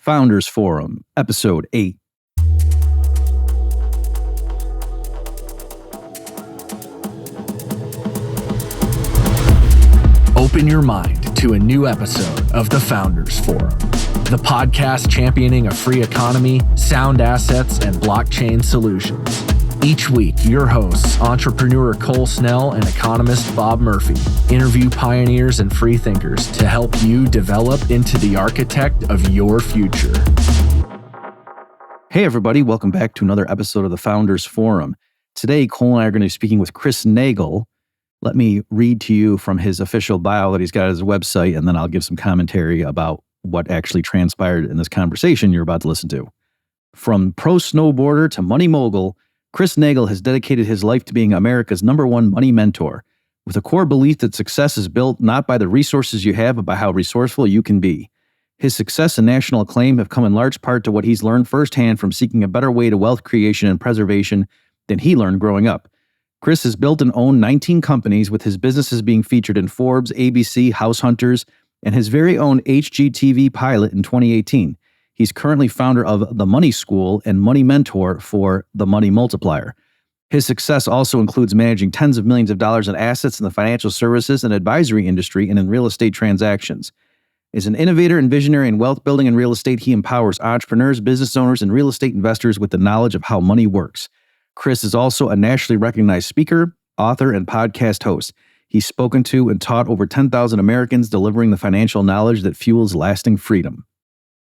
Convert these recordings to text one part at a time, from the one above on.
Founders Forum, Episode 8. Open your mind to a new episode of the Founders Forum, the podcast championing a free economy, sound assets, and blockchain solutions. Each week, your hosts, entrepreneur Cole Snell and economist Bob Murphy, interview pioneers and free thinkers to help you develop into the architect of your future. Hey, everybody. Welcome back to another episode of the Founders Forum. Today, Cole and I are going to be speaking with Chris Naugle. Let me read to you from his official bio that he's got at his website, and then I'll give some commentary about what actually transpired in this conversation you're about to listen to. From pro-snowboarder to money mogul, Chris Naugle has dedicated his life to being America's #1 money mentor, with a core belief that success is built not by the resources you have, but by how resourceful you can be. His success and national acclaim have come in large part to what he's learned firsthand from seeking a better way to wealth creation and preservation than he learned growing up. Chris has built and owned 19 companies, with his businesses being featured in Forbes, ABC, House Hunters, and his very own HGTV pilot in 2018. He's currently founder of The Money School and money mentor for The Money Multiplier. His success also includes managing tens of millions of dollars in assets in the financial services and advisory industry and in real estate transactions. As an innovator and visionary in wealth building and real estate, he empowers entrepreneurs, business owners, and real estate investors with the knowledge of how money works. Chris is also a nationally recognized speaker, author, and podcast host. He's spoken to and taught over 10,000 Americans, delivering the financial knowledge that fuels lasting freedom.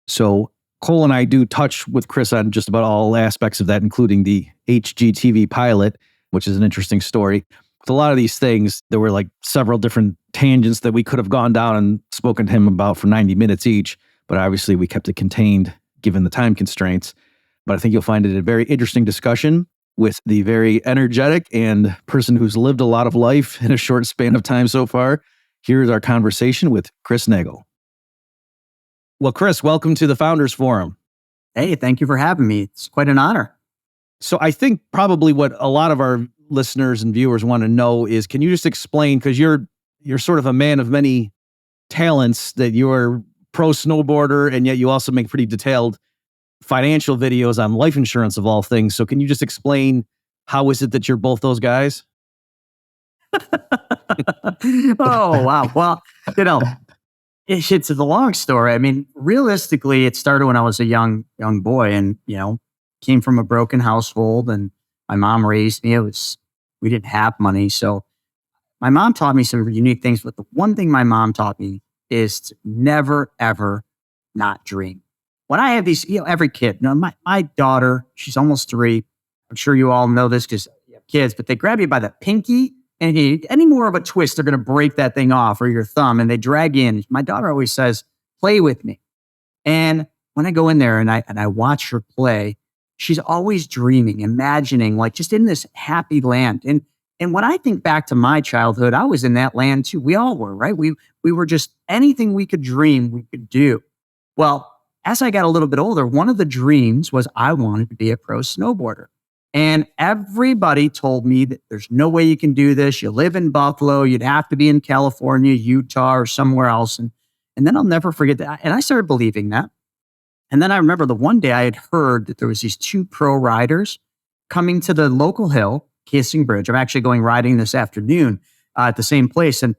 So Cole and I do touch with Chris on just about all aspects of that, including the HGTV pilot, which is an interesting story. With a lot of these things, there were like several different tangents that we could have gone down and spoken to him about for 90 minutes each, but obviously we kept it contained given the time constraints. But I think you'll find it a very interesting discussion with the very energetic and person who's lived a lot of life in a short span of time so far. Here's our conversation with Chris Naugle. Well, Chris, welcome to the Founders Forum. Hey, thank you for having me. It's quite an honor. So I think probably what a lot of our listeners and viewers want to know is, can you just explain, because you're sort of a man of many talents, that you're pro snowboarder and yet you also make pretty detailed financial videos on life insurance of all things. So can you just explain, how is it that you're both those guys? Oh, wow. Well, it's a long story. I mean, realistically, it started when I was a young boy and, came from a broken household, and my mom raised me. We didn't have money. So my mom taught me some unique things, but the one thing my mom taught me is to never, ever not dream. When I have these, every kid, my daughter, she's almost 3. I'm sure you all know this because you have kids, but they grab you by the pinky, and any more of a twist, they're going to break that thing off, or your thumb, and they drag you in. My daughter always says, "Play with me." And when I go in there and I watch her play, she's always dreaming, imagining, like just in this happy land. And when I think back to my childhood, I was in that land too. We all were, right? We were just anything we could dream, we could do. Well, as I got a little bit older, one of the dreams was I wanted to be a pro snowboarder. And everybody told me that there's no way you can do this. You live in Buffalo. You'd have to be in California, Utah, or somewhere else. And then I'll never forget that. And I started believing that. And then I remember the one day I had heard that there was these 2 pro riders coming to the local hill, Kissing Bridge. I'm actually going riding this afternoon at the same place. And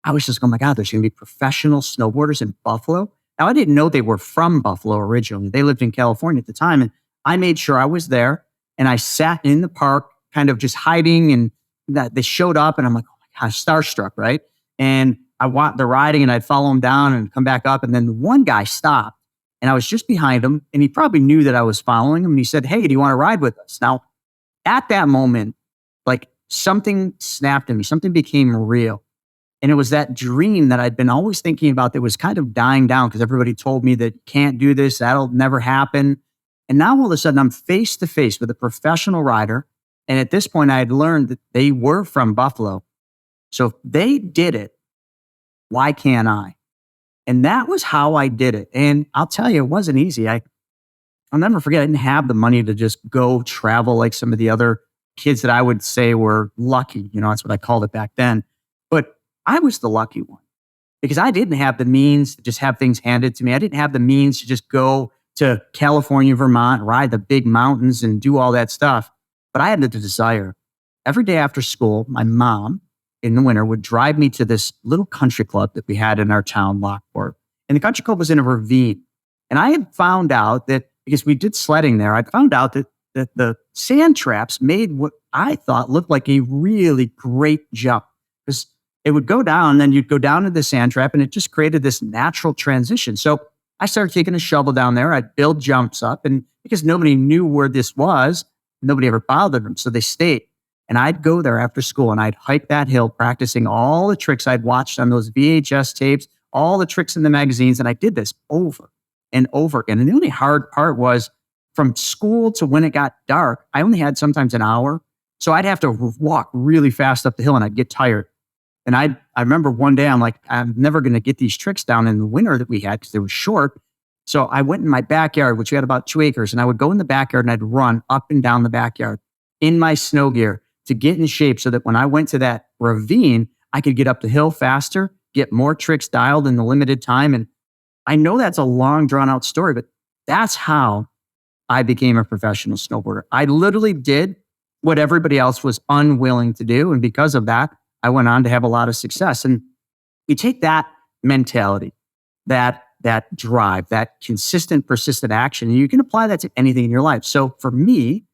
I was just going, my God, there's going to be professional snowboarders in Buffalo. Now, I didn't know they were from Buffalo originally. They lived in California at the time. And I made sure I was there. And I sat in the park, kind of just hiding. And that they showed up. And I'm like, oh my gosh, starstruck, right? And I want the riding, and I'd follow them down and come back up. And then one guy stopped. And I was just behind him. And he probably knew that I was following him. And he said, "Hey, do you want to ride with us?" Now, at that moment, like something snapped in me. Something became real. And it was that dream that I'd been always thinking about that was kind of dying down, because everybody told me that you can't do this, that'll never happen. And now all of a sudden I'm face to face with a professional rider. And at this point I had learned that they were from Buffalo. So if they did it, why can't I? And that was how I did it. And I'll tell you, it wasn't easy. I'll never forget, I didn't have the money to just go travel like some of the other kids that I would say were lucky. That's what I called it back then. But I was the lucky one. because I didn't have the means to just have things handed to me. I didn't have the means to just go to California, Vermont, ride the big mountains and do all that stuff. But I had the desire. Every day after school, my mom in the winter would drive me to this little country club that we had in our town, Lockport. And the country club was in a ravine. And I had found out that, because we did sledding there, I found out that the sand traps made what I thought looked like a really great jump. Because it would go down, then you'd go down to the sand trap, and it just created this natural transition. So I started taking a shovel down there. I'd build jumps up, and because nobody knew where this was, nobody ever bothered them. So they stayed. And I'd go there after school and I'd hike that hill, practicing all the tricks I'd watched on those VHS tapes, all the tricks in the magazines. And I did this over and over again. And the only hard part was from school to when it got dark, I only had sometimes an hour. So I'd have to walk really fast up the hill and I'd get tired. And I remember one day, I'm like, I'm never going to get these tricks down in the winter that we had because they were short. So I went in my backyard, which we had about 2 acres, and I would go in the backyard and I'd run up and down the backyard in my snow gear to get in shape so that when I went to that ravine, I could get up the hill faster, get more tricks dialed in the limited time. And I know that's a long, drawn out story, but that's how I became a professional snowboarder. I literally did what everybody else was unwilling to do. And because of that, I went on to have a lot of success. And you take that mentality, that drive, that consistent, persistent action, and you can apply that to anything in your life. So for me,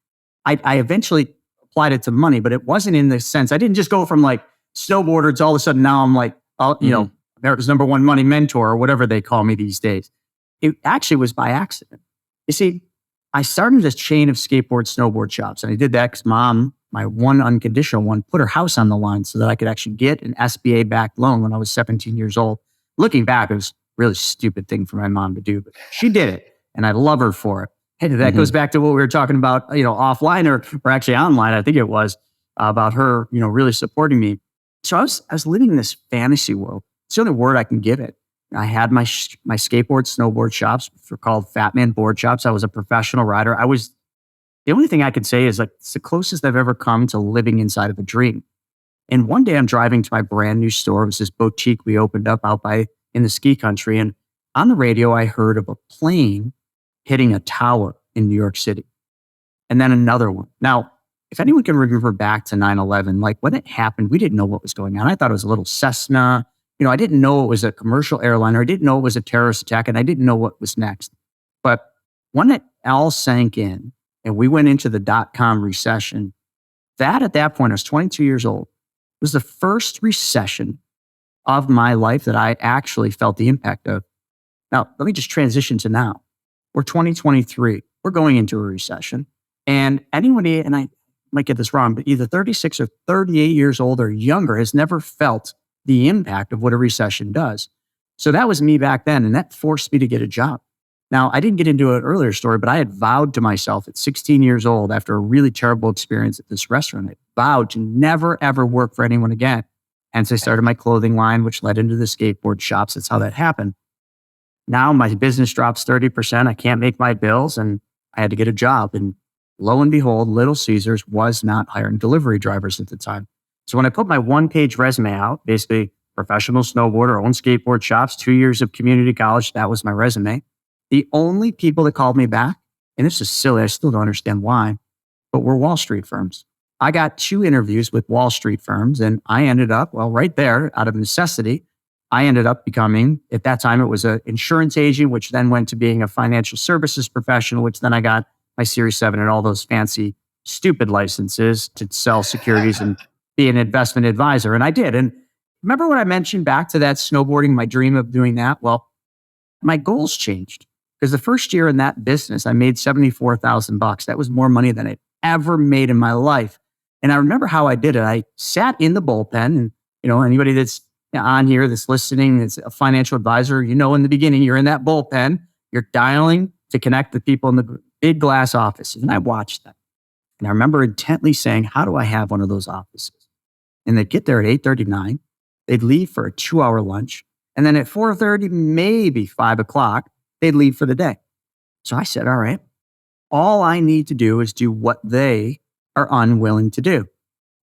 I eventually applied it to money, but it wasn't in the sense, I didn't just go from like snowboarder to all of a sudden now I'm like, America's #1 money mentor or whatever they call me these days. It actually was by accident. You see, I started a chain of snowboard shops. And I did that because mom, my one unconditional one, put her house on the line so that I could actually get an SBA-backed loan when I was 17 years old. Looking back, it was a really stupid thing for my mom to do, but she did it. And I love her for it. Hey, that goes back to what we were talking about, offline or actually online, I think it was, about her, really supporting me. So I was living in this fantasy world. It's the only word I can give it. I had my skateboard, snowboard shops, which were called Fat Man Board Shops. I was a professional rider. The only thing I could say is like, it's the closest I've ever come to living inside of a dream. And one day I'm driving to my brand new store. It was this boutique we opened up out in the ski country. And on the radio, I heard of a plane hitting a tower in New York City. And then another one. Now, if anyone can remember back to 9/11, like when it happened, we didn't know what was going on. I thought it was a little Cessna. I didn't know it was a commercial airliner. I didn't know it was a terrorist attack, and I didn't know what was next. But when it all sank in and we went into the .com recession, at that point, I was 22 years old, was the first recession of my life that I actually felt the impact of. Now, let me just transition to now. We're 2023. We're going into a recession. And anybody, and I might get this wrong, but either 36 or 38 years old or younger has never felt the impact of what a recession does. So that was me back then, and that forced me to get a job. Now, I didn't get into an earlier story, but I had vowed to myself at 16 years old, after a really terrible experience at this restaurant, I vowed to never, ever work for anyone again. Hence, I started my clothing line, which led into the skateboard shops. That's how that happened. Now my business drops 30%. I can't make my bills, and I had to get a job. And lo and behold, Little Caesars was not hiring delivery drivers at the time. So when I put my one-page resume out, basically professional snowboarder, own skateboard shops, 2 years of community college, that was my resume. The only people that called me back, and this is silly, I still don't understand why, but were Wall Street firms. I got 2 interviews with Wall Street firms, and I ended up, right there, out of necessity, I ended up becoming, at that time, it was an insurance agent, which then went to being a financial services professional, which then I got my Series 7 and all those fancy, stupid licenses to sell securities and be an investment advisor. And I did. And remember when I mentioned back to that snowboarding, my dream of doing that? Well, my goals changed. Because the first year in that business, I made $74,000. That was more money than I'd ever made in my life. And I remember how I did it. I sat in the bullpen, and anybody that's on here that's listening, that's a financial advisor, in the beginning, you're in that bullpen, you're dialing to connect the people in the big glass offices. And I watched that. And I remember intently saying, how do I have one of those offices? And they'd get there at 8:39. They'd leave for a 2-hour lunch. And then at 4:30, maybe 5 o'clock, they'd leave for the day. So I said, all right, all I need to do is do what they are unwilling to do.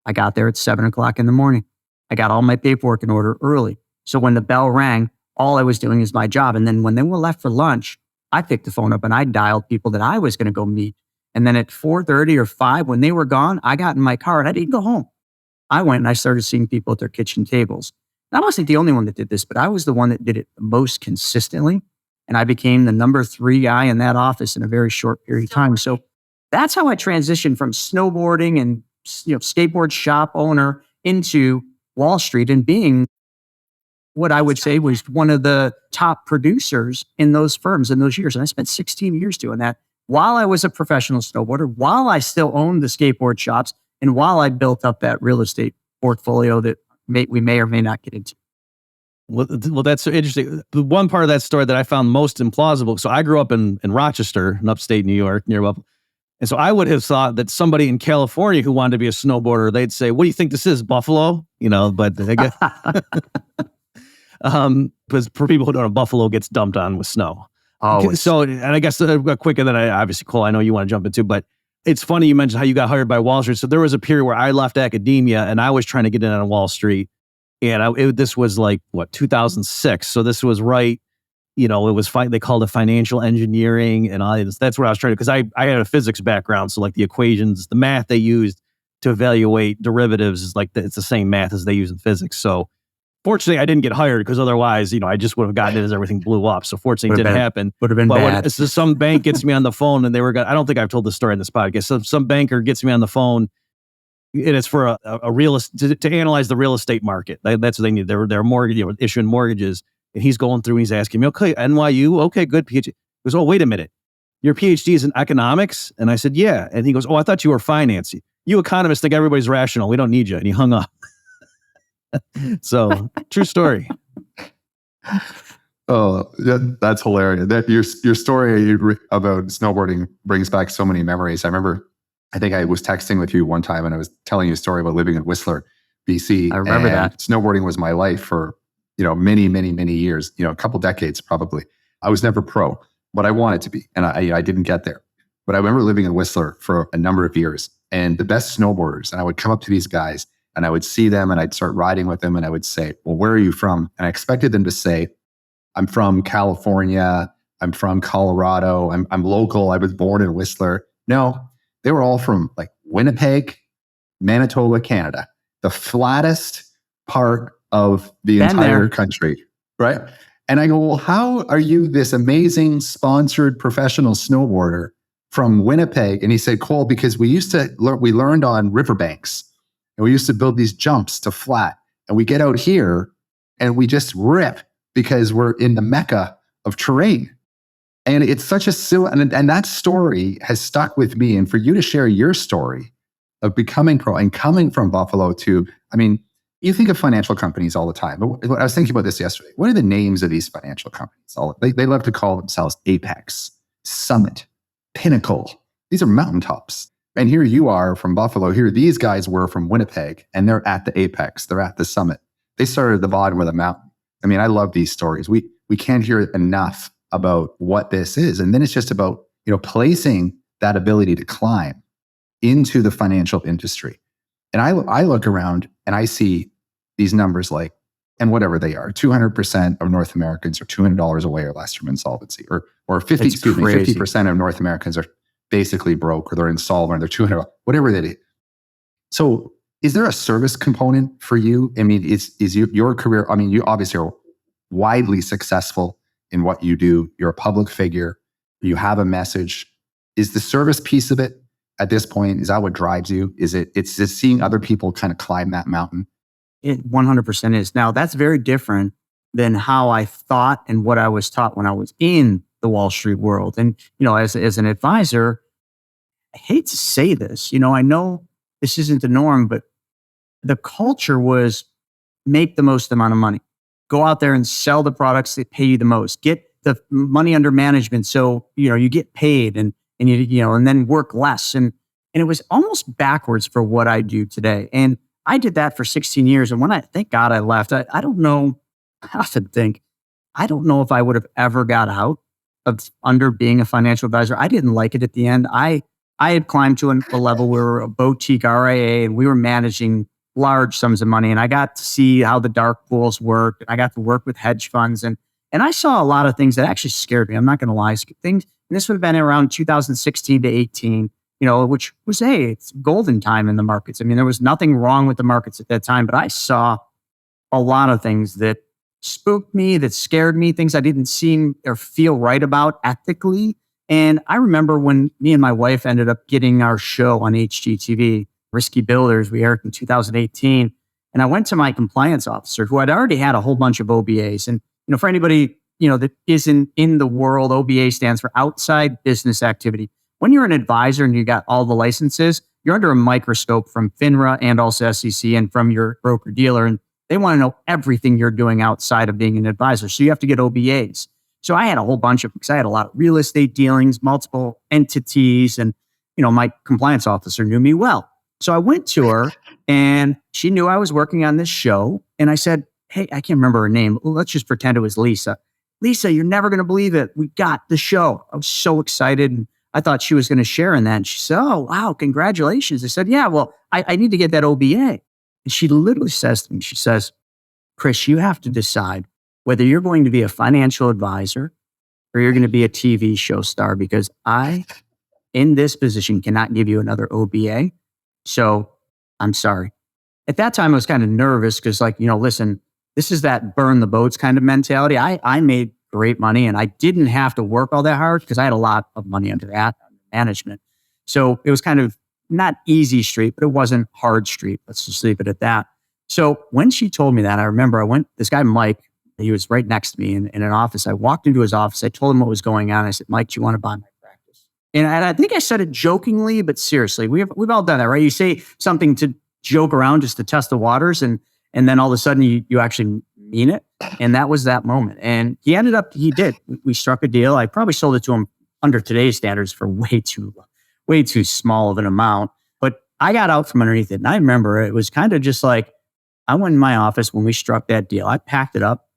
I got there at 7 o'clock in the morning. I got all my paperwork in order early. So when the bell rang, all I was doing is my job. And then when they were left for lunch, I picked the phone up and I dialed people that I was going to go meet. And then at 4:30 or 5, when they were gone, I got in my car and I didn't go home. I went and I started seeing people at their kitchen tables. And I wasn't the only one that did this, but I was the one that did it the most consistently. And I became the number 3 guy in that office in a very short period of time. So that's how I transitioned from snowboarding and skateboard shop owner into Wall Street and being what I would say was one of the top producers in those firms in those years. And I spent 16 years doing that while I was a professional snowboarder, while I still owned the skateboard shops, and while I built up that real estate portfolio that we may or may not get into. Well, that's so interesting. The one part of that story that I found most implausible. So I grew up in Rochester, in upstate New York, near Buffalo. And so I would have thought that somebody in California who wanted to be a snowboarder, they'd say, "What do you think this is, Buffalo?" But I guess, because for people who don't know, Buffalo gets dumped on with snow. Oh, So, and I guess quick, and then obviously, Cole, I know you want to jump into, but it's funny you mentioned how you got hired by Wall Street. So there was a period where I left academia and I was trying to get in on Wall Street. And this was like, 2006. So this was right, it was they called it financial engineering. And that's where I was trying to, because I had a physics background. So like the equations, the math they used to evaluate derivatives is it's the same math as they use in physics. So fortunately, I didn't get hired because otherwise, I just would have gotten it as everything blew up. So fortunately, it didn't happen. Would have been bad. So some bank gets me on the phone and I don't think I've told this story in this podcast. So some banker gets me on the phone and it's for a real estate, to analyze the real estate market. That's what they need. They're mortgage, issuing mortgages. And he's going through and he's asking me, "Okay, NYU, okay, good PhD." He goes, "Oh, wait a minute. Your PhD is in economics?" And I said, "Yeah." And he goes, "Oh, I thought you were finance. You economists think everybody's rational. We don't need you." And he hung up. So, true story. Oh, yeah, that's hilarious. Your story about snowboarding brings back so many memories. I think I was texting with you one time and I was telling you a story about living in Whistler, BC. I remember that. Snowboarding was my life for, many, many, many years, a couple decades probably. I was never pro, but I wanted to be, and I didn't get there. But I remember living in Whistler for a number of years, and the best snowboarders, and I would come up to these guys and I would see them and I'd start riding with them and I would say, "Well, where are you from?" And I expected them to say, "I'm from California. I'm from Colorado. I'm local. I was born in Whistler." No, they were all from like Winnipeg, Manitoba, Canada, the flattest part of the entire country, right? And I go, "Well, how are you this amazing sponsored professional snowboarder from Winnipeg?" And he said, "Cole, because we learned on riverbanks. And we used to build these jumps to flat. And we get out here and we just rip because we're in the mecca of terrain." And it's such a silly, and that story has stuck with me. And for you to share your story of becoming pro and coming from Buffalo to, you think of financial companies all the time. But I was thinking about this yesterday. What are the names of these financial companies? They love to call themselves Apex, Summit, Pinnacle. These are mountaintops. And here you are from Buffalo. Here these guys were from Winnipeg, and they're at the apex. They're at the summit. They started at the bottom of the mountain. I love these stories. We can't hear enough about what this is. And then it's just about, placing that ability to climb into the financial industry. And I look around and I see these numbers and whatever they are, 200% of North Americans are $200 away or less from insolvency, or 50% of North Americans are basically broke, or they're insolvent, or they're 200, whatever that is. So is there a service component for you? Is your career, you obviously are widely successful in what you do. You're a public figure. You have a message. Is the service piece of it at this point, is that what drives you? It's just seeing other people kind of climb that mountain? It 100% is. Now, that's very different than how I thought and what I was taught when I was in the Wall Street world. And, as an advisor, I hate to say this, I know this isn't the norm, but the culture was make the most amount of money. Go out there and sell the products that pay you the most. Get the money under management so, you get paid and then work less. And it was almost backwards for what I do today. And I did that for 16 years. And thank God I left. I don't know, I often think, I don't know if I would have ever got out of under being a financial advisor. I didn't like it at the end. I had climbed to a level where we were a boutique RIA and we were managing large sums of money. And I got to see how the dark pools worked. And I got to work with hedge funds. And I saw a lot of things that actually scared me. I'm not going to lie. Things, and this would have been around 2016 to 18, which was, hey, it's golden time in the markets. I mean, there was nothing wrong with the markets at that time, but I saw a lot of things that spooked me, that scared me, things I didn't seem or feel right about ethically. And I remember when me and my wife ended up getting our show on HGTV, Risky Builders, we aired in 2018. And I went to my compliance officer who had already had a whole bunch of OBAs. And, for anybody, that isn't in the world, OBA stands for outside business activity. When you're an advisor and you got all the licenses, you're under a microscope from FINRA and also SEC and from your broker dealer. And they want to know everything you're doing outside of being an advisor. So you have to get OBAs. So I had a whole bunch of, because I had a lot of real estate dealings, multiple entities, and, my compliance officer knew me well. So I went to her and she knew I was working on this show. And I said, hey, I can't remember her name. Let's just pretend it was Lisa. Lisa, you're never going to believe it. We got the show. I was so excited. And I thought she was going to share in that. And she said, oh, wow, congratulations. I said, yeah, well, I need to get that OBA. And she literally says to me, she says, Chris, you have to decide whether you're going to be a financial advisor or you're going to be a TV show star, because I, in this position, cannot give you another OBA. So I'm sorry. At that time, I was kind of nervous because, listen, this is that burn the boats kind of mentality. I made great money and I didn't have to work all that hard because I had a lot of money under that management. So it was kind of not easy street, but it wasn't hard street. Let's just leave it at that. So when she told me that, I remember this guy, Mike, he was right next to me in an office. I walked into his office. I told him what was going on. I said, Mike, do you want to buy my practice? And I think I said it jokingly, but seriously, we've all done that, right? You say something to joke around just to test the waters. And then all of a sudden you actually mean it. And that was that moment. And he did. We struck a deal. I probably sold it to him under today's standards for way too small of an amount. But I got out from underneath it. And I remember it was kind of just like, I went in my office when we struck that deal. I packed it up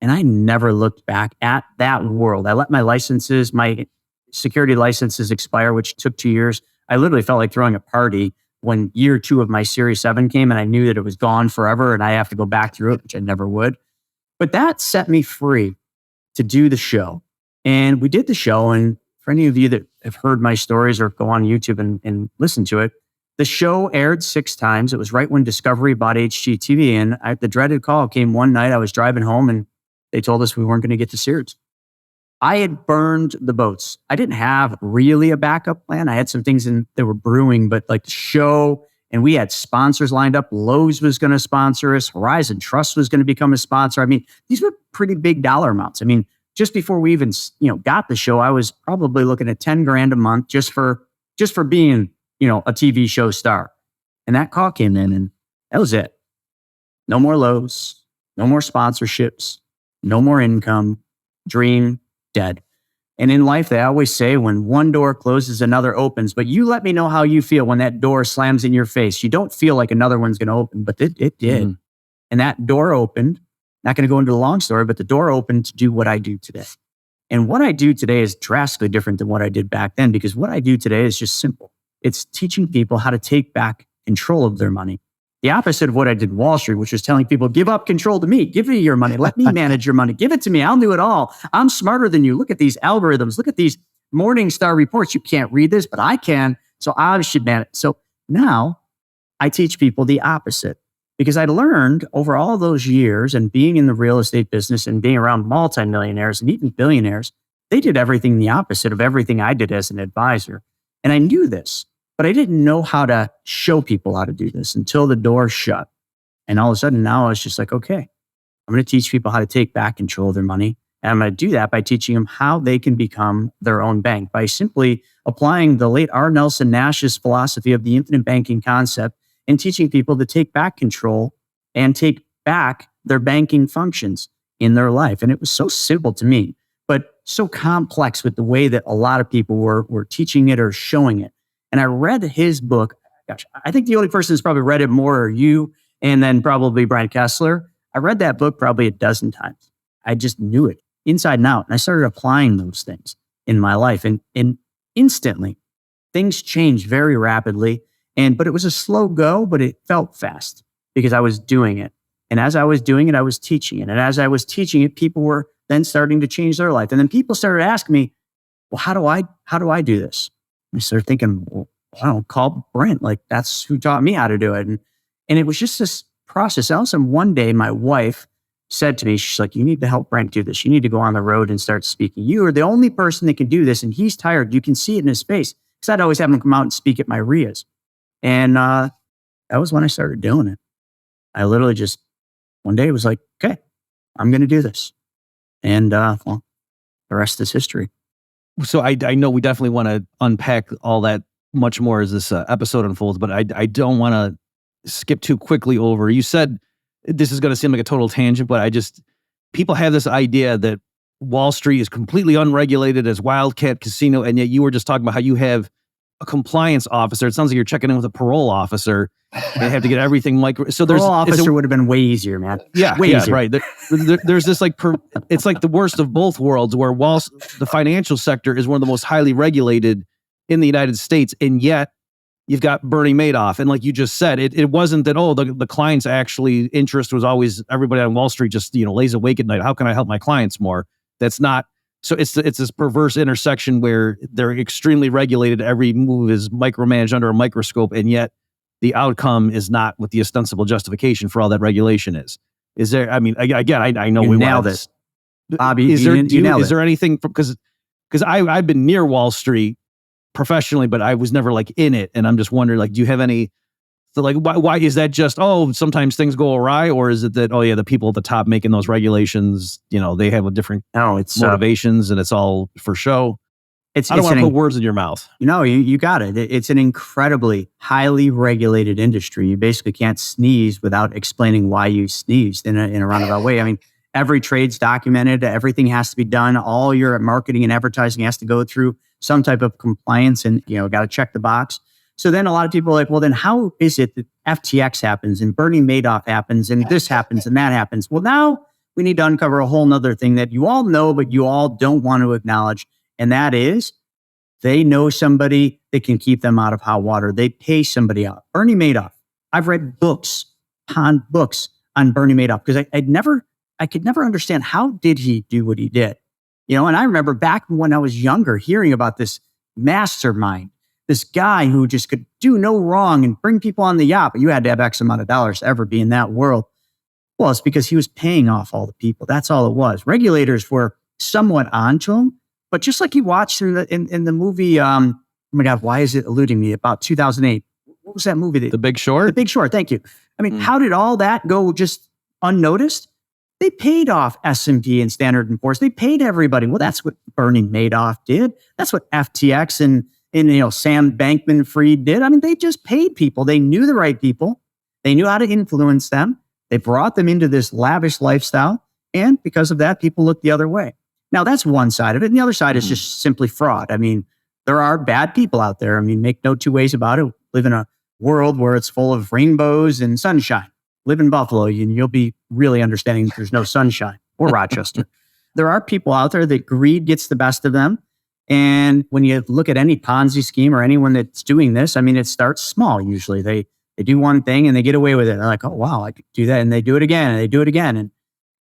and I never looked back at that world. I let my security licenses expire, which took 2 years. I literally felt like throwing a party when year 2 of my Series 7 came and I knew that it was gone forever and I have to go back through it, which I never would. But that set me free to do the show. And we did the show. And for any of you that have heard my stories or go on YouTube and listen to it, the show aired 6 times. It was right when Discovery bought HGTV. And the dreaded call came one night. I was driving home and they told us we weren't going to get to Sears. I had burned the boats. I didn't have really a backup plan. I had some things that were brewing, but like the show, and we had sponsors lined up. Lowe's was going to sponsor us. Horizon Trust was going to become a sponsor. I mean, these were pretty big dollar amounts. I mean, just before we even got the show, I was probably looking at $10,000 a month just for being a TV show star. And that call came in, and that was it. No more Lowe's, no more sponsorships, no more income. Dream dead. And in life, they always say when one door closes, another opens. But you let me know how you feel when that door slams in your face. You don't feel like another one's going to open, but it did. Mm-hmm. And that door opened. Not going to go into the long story, but the door opened to do what I do today. And what I do today is drastically different than what I did back then, because what I do today is just simple. It's teaching people how to take back control of their money. The opposite of what I did in Wall Street, which was telling people, give up control to me. Give me your money. Let me manage your money. Give it to me. I'll do it all. I'm smarter than you. Look at these algorithms. Look at these Morningstar reports. You can't read this, but I can. So I should manage. So now I teach people the opposite, because I learned over all those years and being in the real estate business and being around multimillionaires and even billionaires, they did everything the opposite of everything I did as an advisor. And I knew this. But I didn't know how to show people how to do this until the door shut. And all of a sudden now I was just like, okay, I'm going to teach people how to take back control of their money. And I'm going to do that by teaching them how they can become their own bank by simply applying the late R. Nelson Nash's philosophy of the infinite banking concept and teaching people to take back control and take back their banking functions in their life. And it was so simple to me, but so complex with the way that a lot of people were teaching it or showing it. And I read his book. Gosh, I think the only person who's probably read it more are you, and then probably Brian Kessler. I read that book probably a dozen times. I just knew it inside and out. And I started applying those things in my life. And instantly, things changed very rapidly. But it was a slow go, but it felt fast. because I was doing it. And as I was doing it, I was teaching it. And as I was teaching it, people were then starting to change their life. And then people started asking me, well, how do I do this? And I started thinking, well, I don't call Brent. Like, that's who taught me how to do it. And it was just this process. All of a sudden, one day, my wife said to me, she's like, you need to help Brent do this. You need to go on the road and start speaking. You are the only person that can do this. And he's tired. You can see it in his face. Because I'd always have him come out and speak at my RIAs. And that was when I started doing it. I literally just, one day was like, okay, I'm going to do this. And well, the rest is history. So I know we definitely want to unpack all that much more as this episode unfolds, but I don't want to skip too quickly over. You said this is going to seem like a total tangent, but people have this idea that Wall Street is completely unregulated as wildcat casino, and yet you were just talking about how you have a compliance officer. It sounds like you're checking in with a parole officer. They have to get everything so there's parole officer would have been way easier, man. Yeah, way easier. Right. There's this it's like the worst of both worlds, where the financial sector is one of the most highly regulated in the United States, and yet you've got Bernie Madoff. And like you just said, it wasn't that, the client's actually interest was always, everybody on Wall Street just, lays awake at night. How can I help my clients more? That's not. So it's this perverse intersection where they're extremely regulated. Every move is micromanaged under a microscope, and yet the outcome is not what the ostensible justification for all that regulation is. Is there? I mean, again, I know we nailed it, Bobby. Is there anything because I've been near Wall Street professionally, but I was never like in it, and I'm just wondering, like, do you have any? So like, why is that just, sometimes things go awry, or is it that, the people at the top making those regulations, they have a different motivations and it's all for show? I don't want to put words in your mouth. You got it. It's an incredibly highly regulated industry. You basically can't sneeze without explaining why you sneezed in a roundabout way. I mean, every trade's documented. Everything has to be done. All your marketing and advertising has to go through some type of compliance, and, got to check the box. So then a lot of people are like, well, then how is it that FTX happens and Bernie Madoff happens and this happens and that happens? Well, now we need to uncover a whole nother thing that you all know, but you all don't want to acknowledge. And that is, they know somebody that can keep them out of hot water. They pay somebody out. Bernie Madoff. I've read books on Bernie Madoff, because I could never understand, how did he do what he did? And I remember back when I was younger, hearing about this mastermind, this guy who just could do no wrong and bring people on the yacht, but you had to have X amount of dollars to ever be in that world. Well, it's because he was paying off all the people. That's all it was. Regulators were somewhat onto him, but just like you watched through in the movie, oh my God, why is it eluding me? About 2008. What was that movie? The Big Short? The Big Short, thank you. I mean, how did all that go just unnoticed? They paid off S&P and Standard & Poor's. They paid everybody. Well, that's what Bernie Madoff did. That's what FTX and Sam Bankman-Fried did. I mean, they just paid people. They knew the right people. They knew how to influence them. They brought them into this lavish lifestyle. And because of that, people looked the other way. Now, that's one side of it. And the other side is just simply fraud. I mean, there are bad people out there. I mean, make no two ways about it. Live in a world where it's full of rainbows and sunshine. Live in Buffalo, and you'll be really understanding that there's no sunshine, or Rochester. There are people out there that greed gets the best of them. And when you look at any Ponzi scheme or anyone that's doing this, I mean, it starts small. Usually they do one thing and they get away with it. They're like, oh, wow, I could do that. And they do it again and they do it again.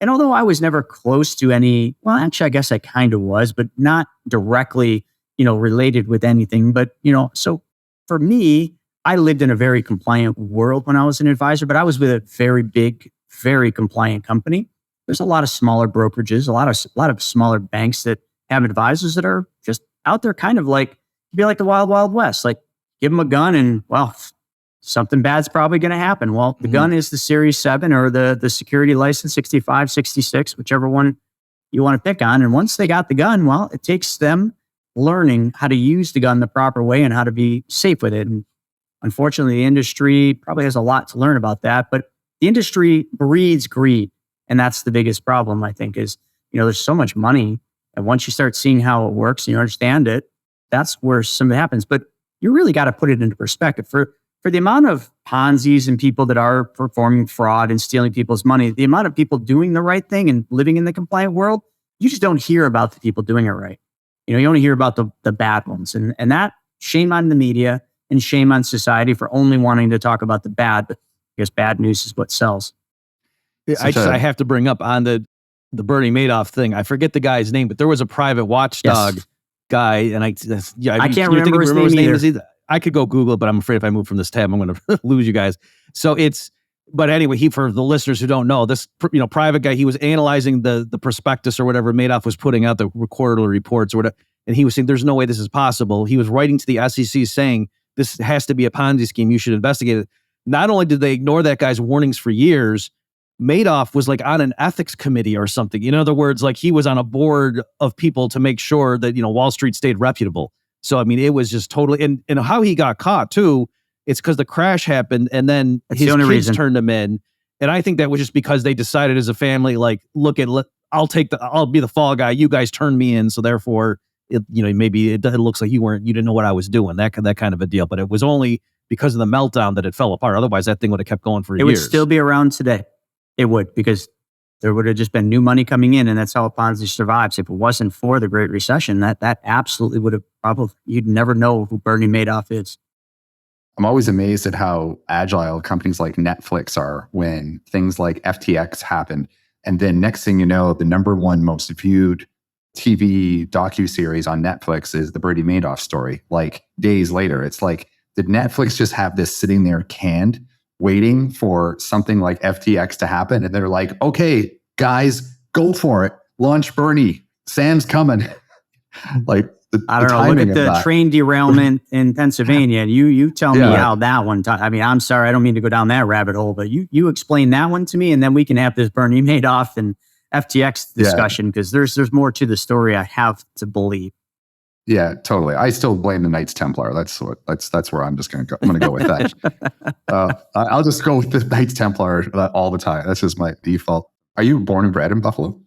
And although I was never close to any, well, actually, I guess I kind of was, but not directly, related with anything. But, so for me, I lived in a very compliant world when I was an advisor, but I was with a very big, very compliant company. There's a lot of smaller brokerages, a lot of smaller banks that have advisors that are just out there kind of like, be like the wild, wild west. Like, give them a gun and, well, something bad's probably going to happen. Well, the gun is the Series 7 or the security license 65, 66, whichever one you want to pick on. And once they got the gun, well, it takes them learning how to use the gun the proper way and how to be safe with it. And unfortunately, the industry probably has a lot to learn about that, but the industry breeds greed. And that's the biggest problem, I think, is, there's so much money. And once you start seeing how it works and you understand it, that's where something happens. But you really got to put it into perspective. For the amount of Ponzi's and people that are performing fraud and stealing people's money, the amount of people doing the right thing and living in the compliant world, you just don't hear about the people doing it right. You only hear about the bad ones. And that, shame on the media and shame on society for only wanting to talk about the bad. But because bad news is what sells. I have to bring up on the Bernie Madoff thing. I forget the guy's name, but there was a private watchdog guy, and I can't remember his name either. I could go Google it, but I'm afraid if I move from this tab, I'm going to lose you guys. So but anyway, for the listeners who don't know, this private guy, he was analyzing the prospectus or whatever Madoff was putting out, the quarterly reports or whatever, and he was saying there's no way this is possible. He was writing to the SEC saying this has to be a Ponzi scheme. You should investigate it. Not only did they ignore that guy's warnings for years, Madoff was like on an ethics committee or something. In other words, like he was on a board of people to make sure that, Wall Street stayed reputable. So, I mean, it was just totally, and how he got caught too, it's because the crash happened and then his kids turned him in. And I think that was just because they decided as a family, like, I'll be the fall guy. You guys turned me in. So therefore, maybe it looks like you didn't know what I was doing, that kind of a deal. But it was only because of the meltdown that it fell apart. Otherwise, that thing would have kept going for years. It would still be around today. It would, because there would have just been new money coming in, and that's how a Ponzi survives. If it wasn't for the Great Recession, that absolutely would have you'd never know who Bernie Madoff is. I'm always amazed at how agile companies like Netflix are when things like FTX happened. And then next thing you know, the number one most viewed TV docuseries on Netflix is the Bernie Madoff story. Like days later, it's like, did Netflix just have this sitting there canned, waiting for something like FTX to happen? And they're like, okay, guys, go for it. Launch Bernie. Sam's coming. Like, I don't know. Look at the train derailment in Pennsylvania. You tell me how that one. I mean, I'm sorry, I don't mean to go down that rabbit hole, but you explain that one to me, and then we can have this Bernie Madoff and FTX discussion, because there's more to the story, I have to believe. Yeah, totally. I still blame the Knights Templar. That's where I'm just going to go. I'm going to go with that. I'll just go with the Knights Templar all the time. That's just my default. Are you born and bred in Buffalo?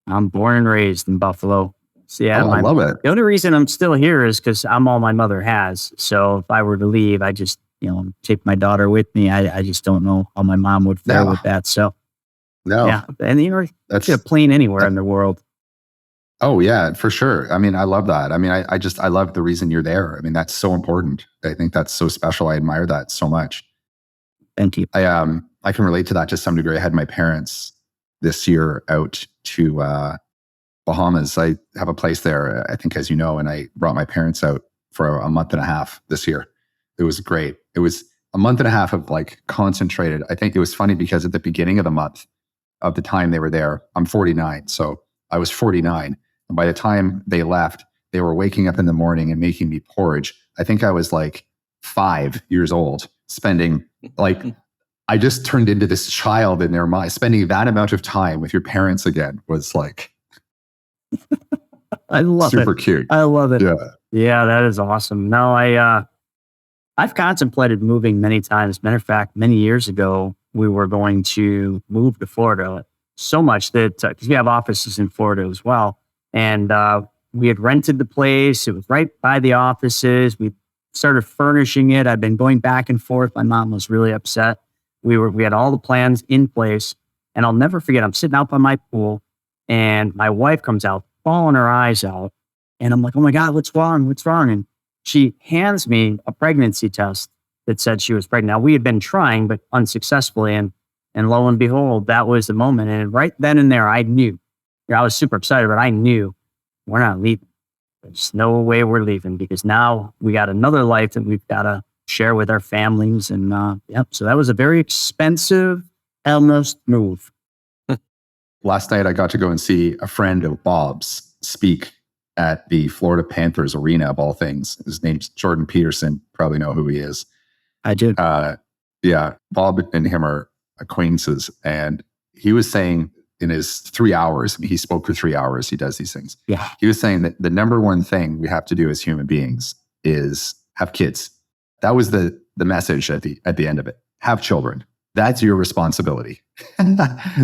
I'm born and raised in Buffalo. So yeah, I love it. The only reason I'm still here is because I'm all my mother has. So if I were to leave, I just take my daughter with me. I just don't know how my mom would fare with that. So yeah, and that's a plane anywhere in the world. Oh yeah, for sure. I mean, I love that. I mean, I love the reason you're there. I mean, that's so important. I think that's so special. I admire that so much. Thank you. I can relate to that to some degree. I had my parents this year out to Bahamas. I have a place there, I think, as you know, and I brought my parents out for a month and a half this year. It was great. It was a month and a half of like concentrated. I think it was funny because at the beginning of the month, of the time they were there, I'm 49. So I was 49. And by the time they left, they were waking up in the morning and making me porridge. I think I was like 5 years old, spending like, I just turned into this child in their mind. Spending that amount of time with your parents again was like, I love super cute. I love it. Yeah, that is awesome. No, I've contemplated moving many times. Matter of fact, many years ago, we were going to move to Florida, so much that, because we have offices in Florida as well. And we had rented the place. It was right by the offices. We started furnishing it. I'd been going back and forth. My mom was really upset. We had all the plans in place. And I'll never forget, I'm sitting out by my pool and my wife comes out, bawling her eyes out. And I'm like, oh my God, what's wrong? What's wrong? And she hands me a pregnancy test that said she was pregnant. Now, we had been trying, but unsuccessfully. And lo and behold, that was the moment. And right then and there, I knew. I was super excited, but I knew we're not leaving. There's no way we're leaving, because now we got another life that we've got to share with our families. And so that was a very expensive, almost move. Last night, I got to go and see a friend of Bob's speak at the Florida Panthers arena, of all things. His name's Jordan Peterson. Probably know who he is. I do. Yeah, Bob and him are acquaintances. And he was saying in his 3 hours, he spoke for 3 hours, he does these things. Yeah. He was saying that the number one thing we have to do as human beings is have kids. That was the message at the end of it. Have children. That's your responsibility.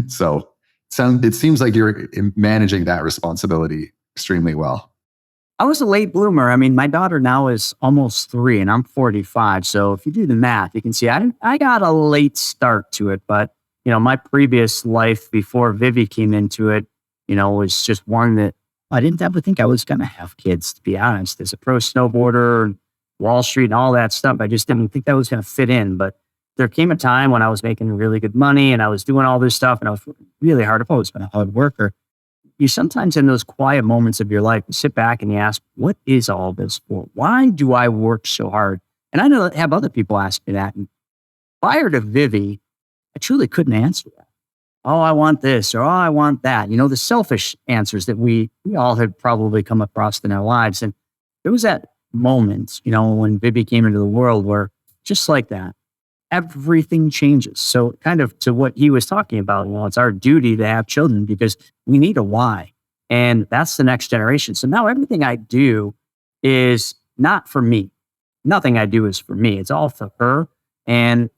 So it seems like you're managing that responsibility extremely well. I was a late bloomer. I mean, my daughter now is almost 3 and I'm 45. So if you do the math, you can see I got a late start to it. But, my previous life before Vivi came into it, was just one that I didn't ever think I was going to have kids, to be honest. As a pro snowboarder, Wall Street and all that stuff, I just didn't think that was going to fit in. But there came a time when I was making really good money and I was doing all this stuff and I was really hard. I've always been a hard worker. You sometimes in those quiet moments of your life, you sit back and you ask, what is all this for? Why do I work so hard? And I know have other people ask me that. And prior to Vivi, I truly couldn't answer that. Oh, I want this or oh, I want that. You know, the selfish answers that we all have probably come across in our lives. And there was that moment, you know, when Vivi came into the world where just like that, everything changes. So kind of to what he was talking about, you know, it's our duty to have children because we need a why. And that's the next generation. So now everything I do is not for me. Nothing I do is for me. It's all for her. And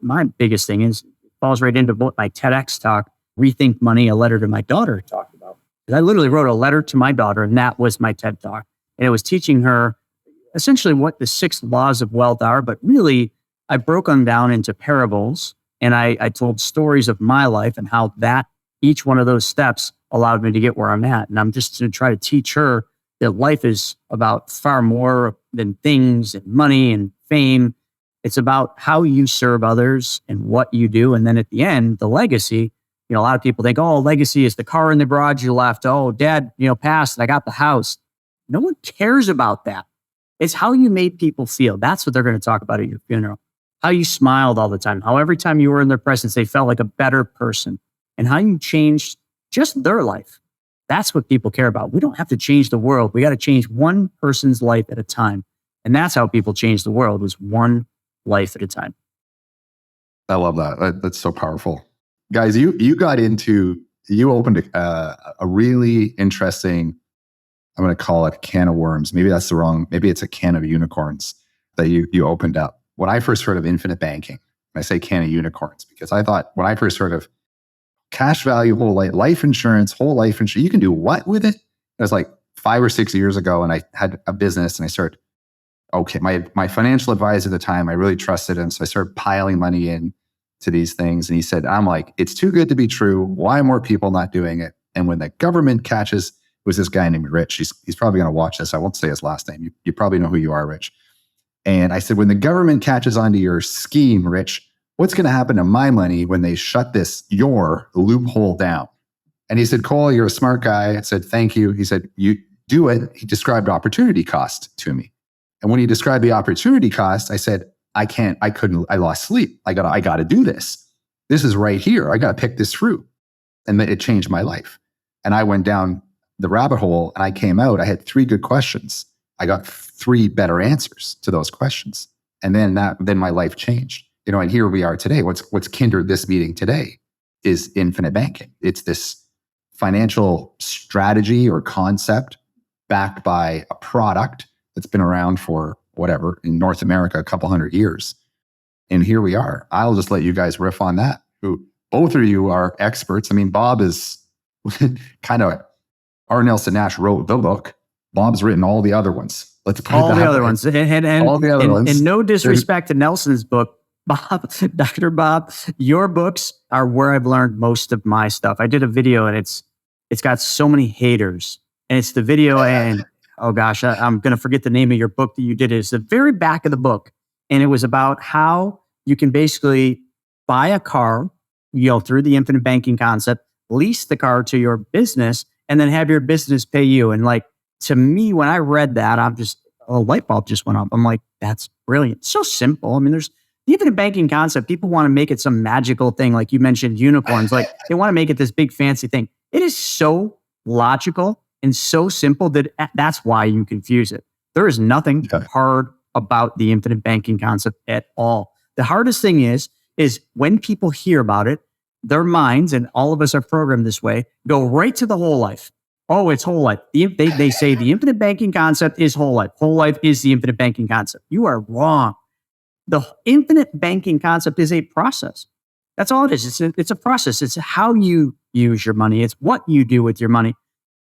my biggest thing is, it falls right into what my TEDx talk, Rethink Money, a letter to my daughter talked about. I literally wrote a letter to my daughter and that was my TED talk. And it was teaching her essentially what the 6 laws of wealth are, but really I broke them down into parables and I told stories of my life and how that each one of those steps allowed me to get where I'm at. And I'm just going to try to teach her that life is about far more than things and money and fame. It's about how you serve others and what you do. And then at the end, the legacy, you know, a lot of people think, oh, legacy is the car in the garage you left. Oh, dad, you know, passed and I got the house. No one cares about that. It's how you made people feel. That's what they're going to talk about at your funeral. How you smiled all the time, how every time you were in their presence, they felt like a better person, and how you changed just their life. That's what people care about. We don't have to change the world. We got to change one person's life at a time. And that's how people change the world, was one life at a time. I love that. That's so powerful. Guys, you opened a really interesting, I'm going to call it a can of worms. Maybe it's a can of unicorns that you opened up. When I first heard of infinite banking, and I say can of unicorns, because I thought when I first heard of cash value, whole life insurance, you can do what with it? It was like 5 or 6 years ago, and I had a business and I started, my financial advisor at the time, I really trusted him. So I started piling money in to these things. And he said, I'm like, it's too good to be true. Why are more people not doing it? And when the government catches, it was this guy named Rich. He's probably going to watch this. I won't say his last name. You probably know who you are, Rich. And I said, when the government catches onto your scheme, Rich, what's going to happen to my money when they shut your loophole down? And he said, Cole, you're a smart guy. I said, thank you. He said, you do it. He described opportunity cost to me. And when he described the opportunity cost, I said, I lost sleep. I got to do this. This is right here. I got to pick this through. And it changed my life. And I went down the rabbit hole and I came out. I had 3 good questions. I got 3 better answers to those questions. And then my life changed. You know, and here we are today. What's kindled this meeting today is infinite banking. It's this financial strategy or concept backed by a product that's been around for whatever in North America, a couple 100 years. And here we are. I'll just let you guys riff on that. Both of you are experts. I mean, Bob is kind of, R. Nelson Nash wrote the book. Bob's written all the other ones. Let's put all it that the other way. ones. And all the other ones. And no disrespect to Nelson's book, Bob, Dr. Bob, your books are where I've learned most of my stuff. I did a video and it's got so many haters. And it's the video and, oh gosh, I'm going to forget the name of your book that you did. It's the very back of the book. And it was about how you can basically buy a car, you know, through the infinite banking concept, lease the car to your business, and then have your business pay you. And like, to me, when I read that, a light bulb just went up. I'm like, that's brilliant. So simple. I mean, there's the infinite banking concept. People want to make it some magical thing. Like you mentioned, unicorns, like they want to make it this big fancy thing. It is so logical and so simple that that's why you confuse it. There is nothing hard about the infinite banking concept at all. The hardest thing is when people hear about it, their minds, and all of us are programmed this way, go right to the whole life. Oh, it's whole life. They say the infinite banking concept is whole life. Whole life is the infinite banking concept. You are wrong. The infinite banking concept is a process. That's all it is. It's a process. It's how you use your money. It's what you do with your money.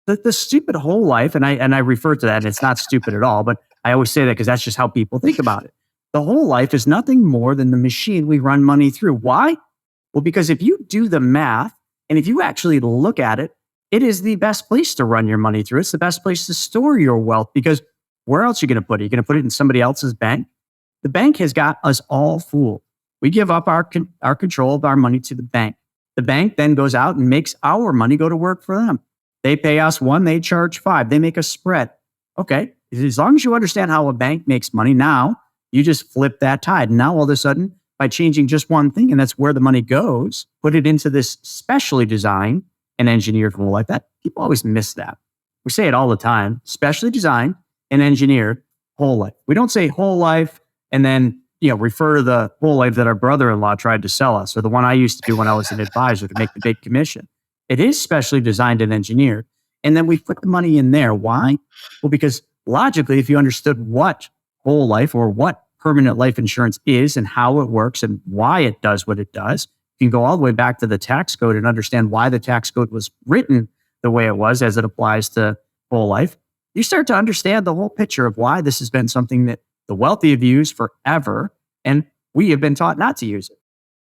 The stupid whole life, and I refer to that, and it's not stupid at all, but I always say that because that's just how people think about it. The whole life is nothing more than the machine we run money through. Why? Well, because if you do the math, and if you actually look at it, it is the best place to run your money through. It's the best place to store your wealth, because where else are you going to put it? You're going to put it in somebody else's bank? The bank has got us all fooled. We give up our control of our money to the bank. The bank then goes out and makes our money go to work for them. They pay us 1, they charge 5. They make a spread. Okay, as long as you understand how a bank makes money, now you just flip that tide. And now all of a sudden, by changing just one thing, and that's where the money goes, put it into this specially designed and engineered whole life. That people always miss that. We say it all the time, specially designed and engineered whole life. We don't say whole life and then refer to the whole life that our brother-in-law tried to sell us, or the one I used to do when I was an advisor to make the big commission. It is specially designed and engineered. And then we put the money in there. Why? Well, because logically, if you understood what whole life or what permanent life insurance is and how it works and why it does what it does, you can go all the way back to the tax code and understand why the tax code was written the way it was as it applies to whole life. You start to understand the whole picture of why this has been something that the wealthy have used forever, and we have been taught not to use it.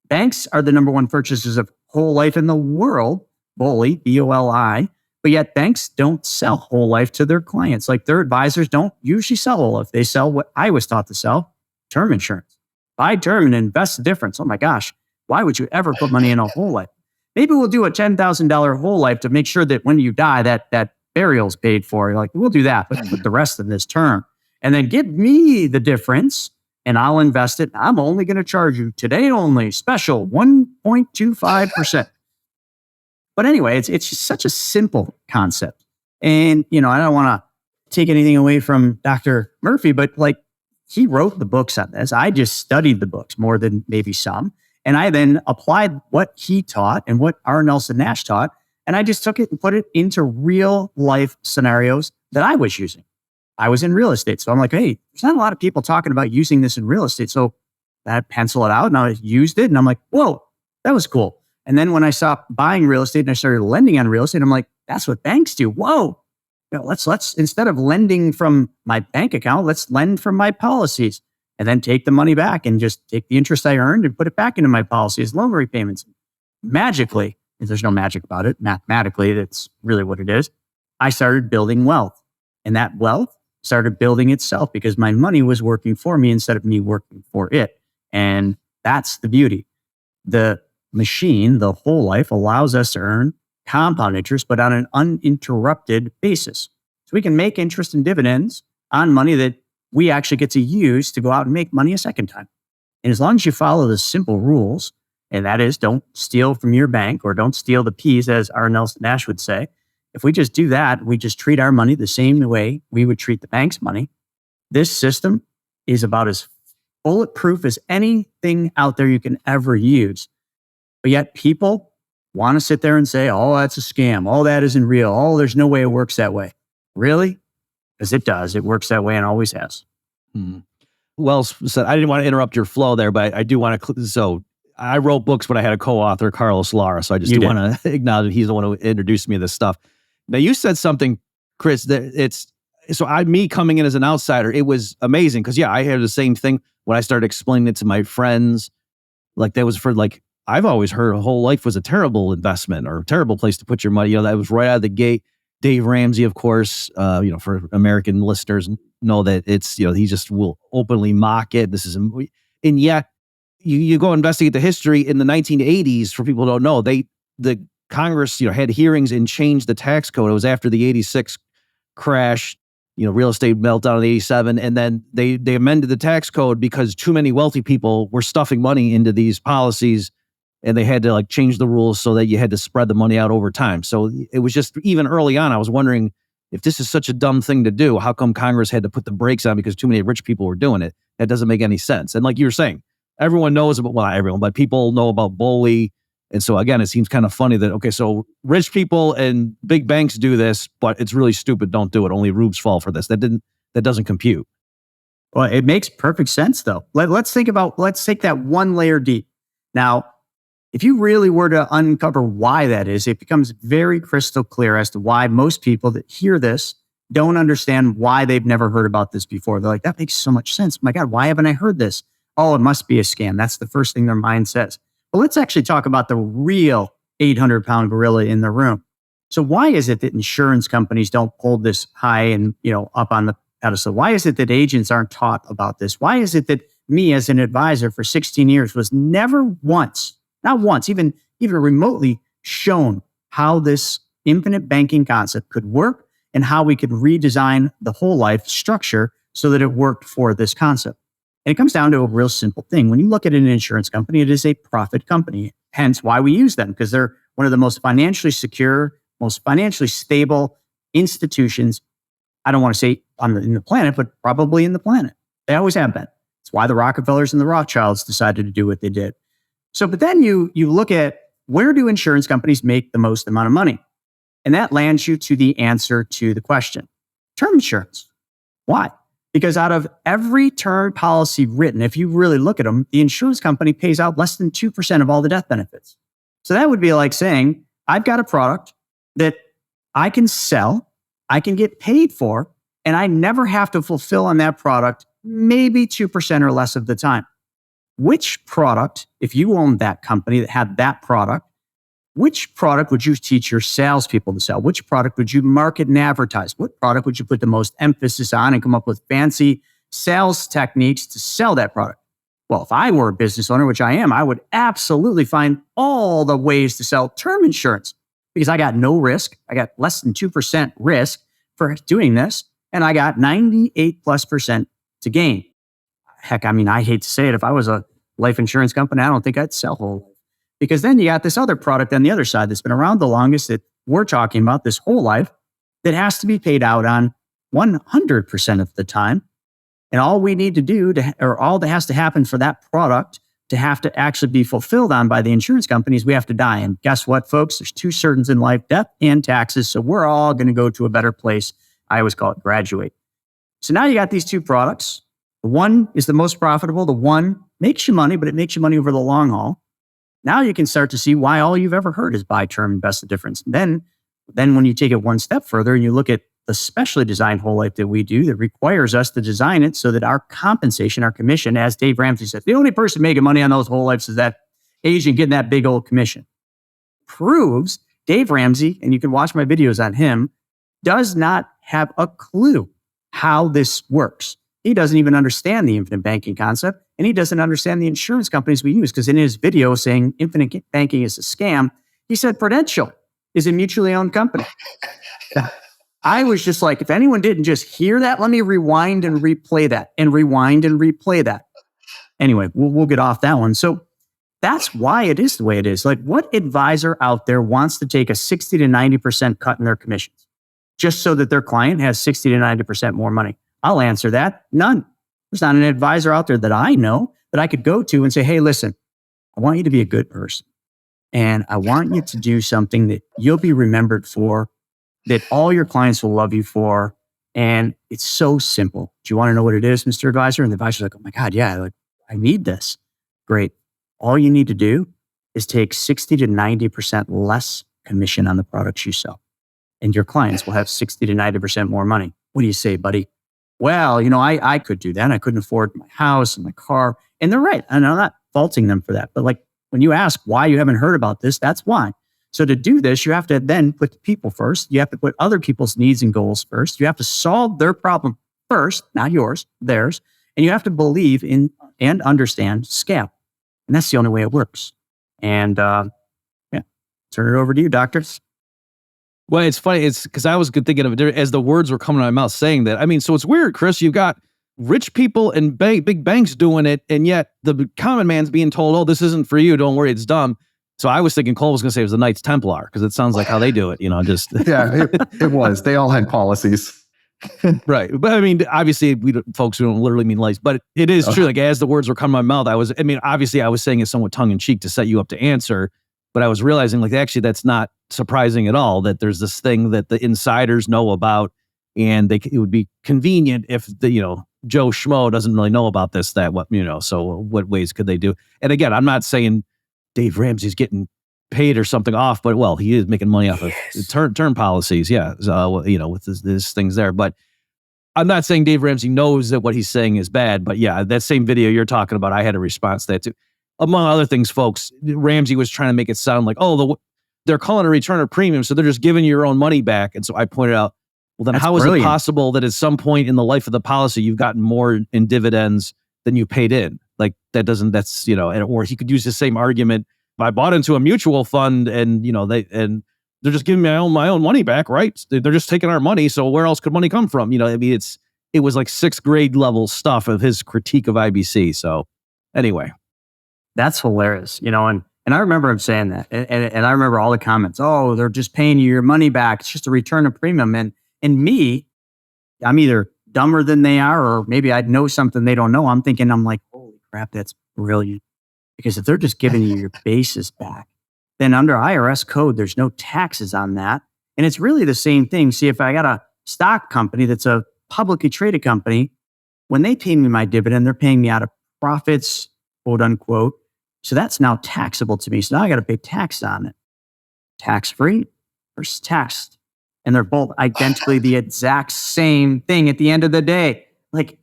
Banks are the number one purchasers of whole life in the world, BOLI, B-O-L-I, but yet banks don't sell whole life to their clients. Like their advisors don't usually sell whole life. They sell what I was taught to sell, term insurance. Buy term and invest the difference. Oh my gosh, why would you ever put money in a whole life? Maybe we'll do a $10,000 whole life to make sure that when you die, that burial's paid for. You're like, we'll do that, but put the rest in this term. And then give me the difference and I'll invest it. I'm only going to charge you today only, special 1.25%. But anyway, it's just such a simple concept. And, I don't want to take anything away from Dr. Murphy, but like he wrote the books on this. I just studied the books more than maybe some. And I then applied what he taught and what R. Nelson Nash taught. And I just took it and put it into real life scenarios that I was using. I was in real estate. So I'm like, hey, there's not a lot of people talking about using this in real estate. So I pencil it out and I used it. And I'm like, whoa, that was cool. And then when I stopped buying real estate and I started lending on real estate, I'm like, that's what banks do. Whoa, let's instead of lending from my bank account, let's lend from my policies and then take the money back and just take the interest I earned and put it back into my policy as loan repayments. Magically, if there's no magic about it, mathematically, that's really what it is. I started building wealth, and that wealth started building itself because my money was working for me instead of me working for it. And that's the beauty. The machine, the whole life, allows us to earn compound interest, but on an uninterrupted basis. So we can make interest and dividends on money that we actually get to use to go out and make money a second time. And as long as you follow the simple rules, and that is don't steal from your bank or don't steal the peas, as R. Nelson Nash would say. If we just do that, we just treat our money the same way we would treat the bank's money. This system is about as bulletproof as anything out there you can ever use. But yet people want to sit there and say, oh, that's a scam. Oh, that isn't real. Oh, there's no way it works that way. Really? Because it does. It works that way and always has. Hmm. Well said. I didn't want to interrupt your flow there, but I do want to. So I wrote books, but I had a co-author, Carlos Lara. So I just want to acknowledge that he's the one who introduced me to this stuff. Now, you said something, Chris, that me coming in as an outsider, it was amazing. Because I had the same thing when I started explaining it to my friends. Like that was I've always heard a whole life was a terrible investment or a terrible place to put your money. That was right out of the gate. Dave Ramsey, of course, for American listeners know that it's, he just will openly mock it. And yet you go investigate the history in the 1980s. For people who don't know, the Congress, had hearings and changed the tax code. It was after the 86 crash, real estate meltdown in 87. And then they amended the tax code because too many wealthy people were stuffing money into these policies. And they had to change the rules so that you had to spread the money out over time. So it was just, even early on, I was wondering if this is such a dumb thing to do, how come Congress had to put the brakes on because too many rich people were doing it? That doesn't make any sense. And like you were saying, everyone knows about, well, not everyone, but people know about BOLI. And so again, it seems kind of funny that, okay, so rich people and big banks do this, but it's really stupid. Don't do it. Only rubes fall for this. That doesn't compute. Well, it makes perfect sense though. Let's take that one layer deep. Now, if you really were to uncover why that is, it becomes very crystal clear as to why most people that hear this don't understand why they've never heard about this before. They're like, that makes so much sense. My God, why haven't I heard this? Oh, it must be a scam. That's the first thing their mind says. But let's actually talk about the real 800-pound gorilla in the room. So why is it that insurance companies don't hold this high and up on the pedestal? Why is it that agents aren't taught about this? Why is it that me as an advisor for 16 years was never once, not once, even remotely shown how this infinite banking concept could work and how we could redesign the whole life structure so that it worked for this concept. And it comes down to a real simple thing. When you look at an insurance company, it is a profit company, hence why we use them, because they're one of the most financially secure, most financially stable institutions, I don't want to say in the planet, but probably in the planet. They always have been. It's why the Rockefellers and the Rothschilds decided to do what they did. So, but then you look at, where do insurance companies make the most amount of money? And that lands you to the answer to the question. Term insurance. Why? Because out of every term policy written, if you really look at them, the insurance company pays out less than 2% of all the death benefits. So that would be like saying, I've got a product that I can sell, I can get paid for, and I never have to fulfill on that product maybe 2% or less of the time. Which product, if you owned that company that had that product, which product would you teach your salespeople to sell? Which product would you market and advertise? What product would you put the most emphasis on and come up with fancy sales techniques to sell that product? Well, if I were a business owner, which I am, I would absolutely find all the ways to sell term insurance because I got no risk. I got less than 2% risk for doing this, and I got 98+% to gain. Heck, I mean, I hate to say it. If I was a life insurance company, I don't think I'd sell whole life. Because then you got this other product on the other side that's been around the longest that we're talking about, this whole life, that has to be paid out on 100% of the time. And all we need to do, or all that has to happen for that product to have to actually be fulfilled on by the insurance companies, we have to die. And guess what, folks? There's two certains in life, death and taxes. So we're all going to go to a better place. I always call it graduate. So now you got these two products. The one is the most profitable. The one makes you money, but it makes you money over the long haul. Now you can start to see why all you've ever heard is buy term, invest the difference. Then when you take it one step further and you look at the specially designed whole life that we do that requires us to design it so that our compensation, our commission, as Dave Ramsey said, the only person making money on those whole lives is that Asian getting that big old commission. Proves Dave Ramsey, and you can watch my videos on him, does not have a clue how this works. He doesn't even understand the infinite banking concept, and he doesn't understand the insurance companies we use, because in his video saying infinite banking is a scam, he said Prudential is a mutually owned company. I was just like, if anyone didn't just hear that, let me rewind and replay that and rewind and replay that. Anyway, we'll get off that one. So that's why it is the way it is. Like, what advisor out there wants to take a 60 to 90% cut in their commissions just so that their client has 60 to 90% more money? I'll answer that. None. There's not an advisor out there that I know that I could go to and say, hey, listen, I want you to be a good person. And I want you to do something that you'll be remembered for, that all your clients will love you for. And it's so simple. Do you want to know what it is, Mr. Advisor? And the advisor's like, oh my God, yeah, like, I need this. Great. All you need to do is take 60 to 90% less commission on the products you sell. And your clients will have 60 to 90% more money. What do you say, buddy? Well, you know, I could do that. I couldn't afford my house and my car. And they're right. And I'm not faulting them for that. But like, when you ask why you haven't heard about this, that's why. So to do this, you have to then put the people first. You have to put other people's needs and goals first. You have to solve their problem first, not yours, theirs. And you have to believe in and understand scale. And that's the only way it works. And turn it over to you, doctors. Well, it's funny. It's because I was thinking of it as the words were coming out of my mouth saying that. I mean, so it's weird, Chris. You've got rich people and big banks doing it, and yet the common man's being told, oh, this isn't for you. Don't worry, it's dumb. So I was thinking Cole was going to say it was the Knights Templar, because it sounds like how they do it, you know, just. Yeah, it was. They all had policies. Right. But I mean, obviously, folks who don't literally mean lights, but it is true. Like, as the words were coming out of my mouth, obviously I was saying it somewhat tongue in cheek to set you up to answer, but I was realizing, like, actually, that's not surprising at all, that there's this thing that the insiders know about, and it would be convenient if Joe Schmo doesn't really know about this, so what ways could they do? And again, I'm not saying Dave Ramsey's getting paid or something off, but well, he is making money off of term policies. Yeah. With this things there, but I'm not saying Dave Ramsey knows that what he's saying is bad, but yeah, that same video you're talking about, I had a response to that too. Among other things, folks, Ramsey was trying to make it sound like, they're calling a return of premium, so they're just giving you your own money back. And so I pointed out, well, then how is it possible that at some point in the life of the policy, you've gotten more in dividends than you paid in. Like that's, or he could use the same argument. I bought into a mutual fund and, they're just giving me my own money back, right? They're just taking our money. So where else could money come from? It was like 6th grade level stuff of his critique of IBC. So anyway. That's hilarious, and I remember him saying that. And I remember all the comments. Oh, they're just paying you your money back. It's just a return of premium. And me, I'm either dumber than they are, or maybe I know something they don't know. I'm like, holy crap, that's brilliant. Because if they're just giving you your basis back, then under IRS code, there's no taxes on that. And it's really the same thing. See, if I got a stock company that's a publicly traded company, when they pay me my dividend, they're paying me out of profits, quote unquote. So that's now taxable to me. So now I got to pay tax on it. Tax-free versus taxed. And they're both identically the exact same thing at the end of the day. Like,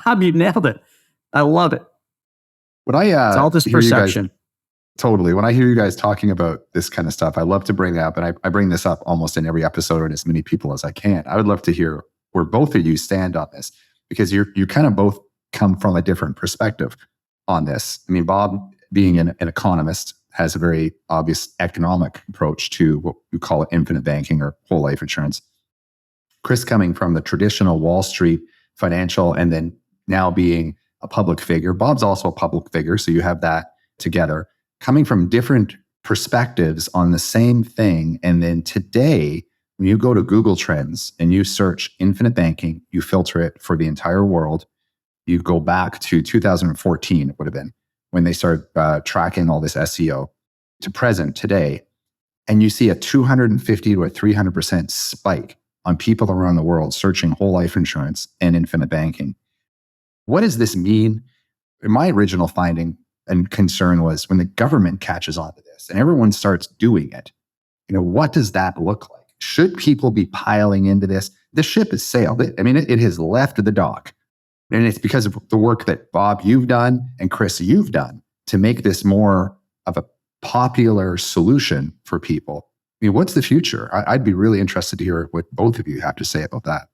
Bob, you nailed it. I love it. It's all this perception. Totally. When I hear you guys talking about this kind of stuff, I love to bring up, and I bring this up almost in every episode and as many people as I can. I would love to hear where both of you stand on this, because you kind of both come from a different perspective on this. I mean, Bob, being an economist, has a very obvious economic approach to what we call infinite banking or whole life insurance. Chris, coming from the traditional Wall Street financial and then now being a public figure. Bob's also a public figure, so you have that together. Coming from different perspectives on the same thing. And then today, when you go to Google Trends and you search infinite banking, you filter it for the entire world. You go back to 2014, it would have been, when they started tracking all this SEO, to present today. And you see a 250 to a 300% spike on people around the world searching whole life insurance and infinite banking. What does this mean? My original finding and concern was when the government catches on to this and everyone starts doing it, what does that look like? Should people be piling into this? The ship has sailed. It has left the dock. And it's because of the work that Bob, you've done, and Chris, you've done to make this more of a popular solution for people. What's the future? I'd be really interested to hear what both of you have to say about that.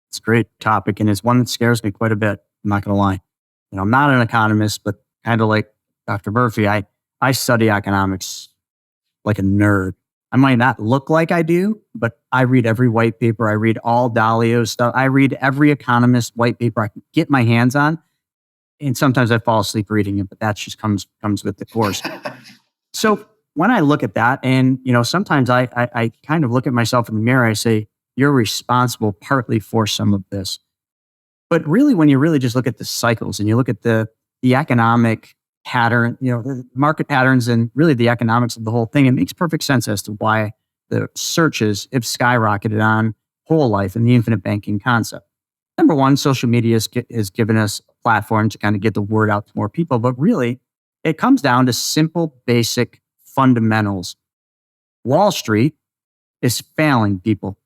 It's a great topic, and it's one that scares me quite a bit. I'm not going to lie. I'm not an economist, but kind of like Dr. Murphy, I study economics like a nerd. I might not look like I do, but I read every white paper. I read all Dalio's stuff. I read every economist white paper I can get my hands on. And sometimes I fall asleep reading it, but that just comes with the course. So when I look at that, and sometimes I kind of look at myself in the mirror, I say, you're responsible partly for some of this. But really, when you really just look at the cycles and you look at the economic pattern, the market patterns and really the economics of the whole thing, it makes perfect sense as to why the searches have skyrocketed on whole life and the infinite banking concept. Number one, social media has given us a platform to kind of get the word out to more people, but really it comes down to simple, basic fundamentals. Wall Street is failing people.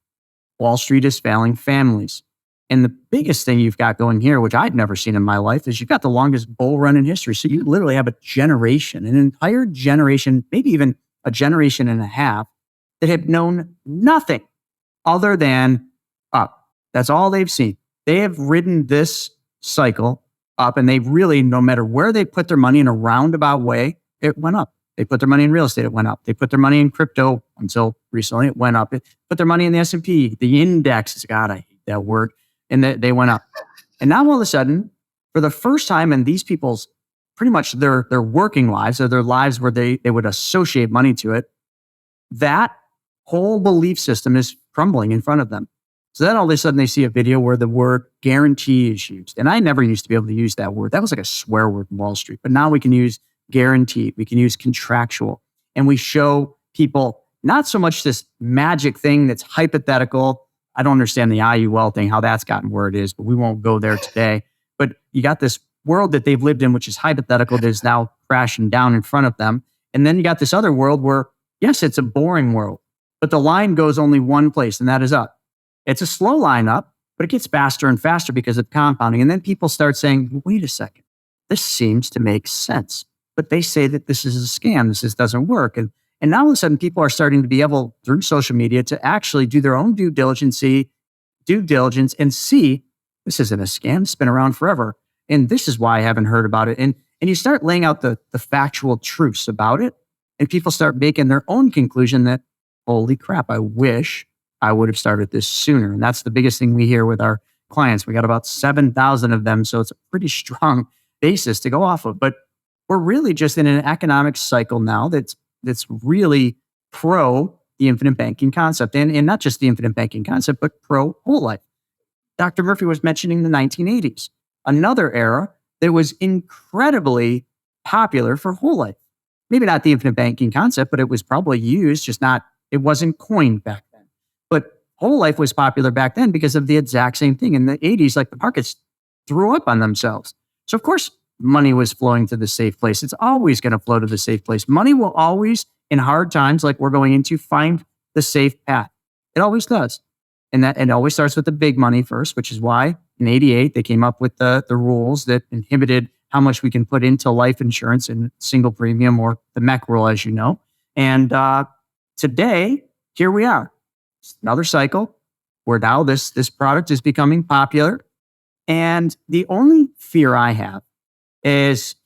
Wall Street is failing families. And the biggest thing you've got going here, which I'd never seen in my life, is you've got the longest bull run in history. So you literally have a generation, an entire generation, maybe even a generation and a half, that have known nothing other than up. That's all they've seen. They have ridden this cycle up, and they've really, no matter where they put their money in a roundabout way, it went up. They put their money in real estate, it went up. They put their money in crypto until recently, it went up. They put their money in the S&P, the indexes, God, I hate that word. And they went up. And now all of a sudden, for the first time in these people's pretty much their working lives, or their lives where they would associate money to it, that whole belief system is crumbling in front of them. So then all of a sudden they see a video where the word guarantee is used. And I never used to be able to use that word. That was like a swear word in Wall Street. But now we can use guaranteed, we can use contractual. And we show people not so much this magic thing that's hypothetical. I don't understand the IUL thing, how that's gotten where it is, but we won't go there today. But you got this world that they've lived in, which is hypothetical, that is now crashing down in front of them. And then you got this other world where, yes, it's a boring world, but the line goes only one place, and that is up. It's a slow line up, but it gets faster and faster because of compounding. And then people start saying, wait a second, this seems to make sense. But they say that this is a scam, this doesn't work. And now all of a sudden, people are starting to be able, through social media, to actually do their own due diligence and see this isn't a scam. It's been around forever. And this is why I haven't heard about it. And you start laying out the factual truths about it, and people start making their own conclusion that, holy crap, I wish I would have started this sooner. And that's the biggest thing we hear with our clients. We got about 7,000 of them. So it's a pretty strong basis to go off of. But we're really just in an economic cycle now that's really pro the infinite banking concept. And not just the infinite banking concept, but pro whole life. Dr. Murphy was mentioning the 1980s, another era that was incredibly popular for whole life. Maybe not the infinite banking concept, but it was probably used, it wasn't coined back then. But whole life was popular back then because of the exact same thing. In the 80s, like the markets threw up on themselves. So of course, money was flowing to the safe place. It's always going to flow to the safe place. Money will always, in hard times like we're going into, find the safe path. It always does. And it always starts with the big money first, which is why in 88, they came up with the rules that inhibited how much we can put into life insurance in single premium, or the MEC rule, as you know. And today, here we are. It's another cycle where now this product is becoming popular. And the only fear I have is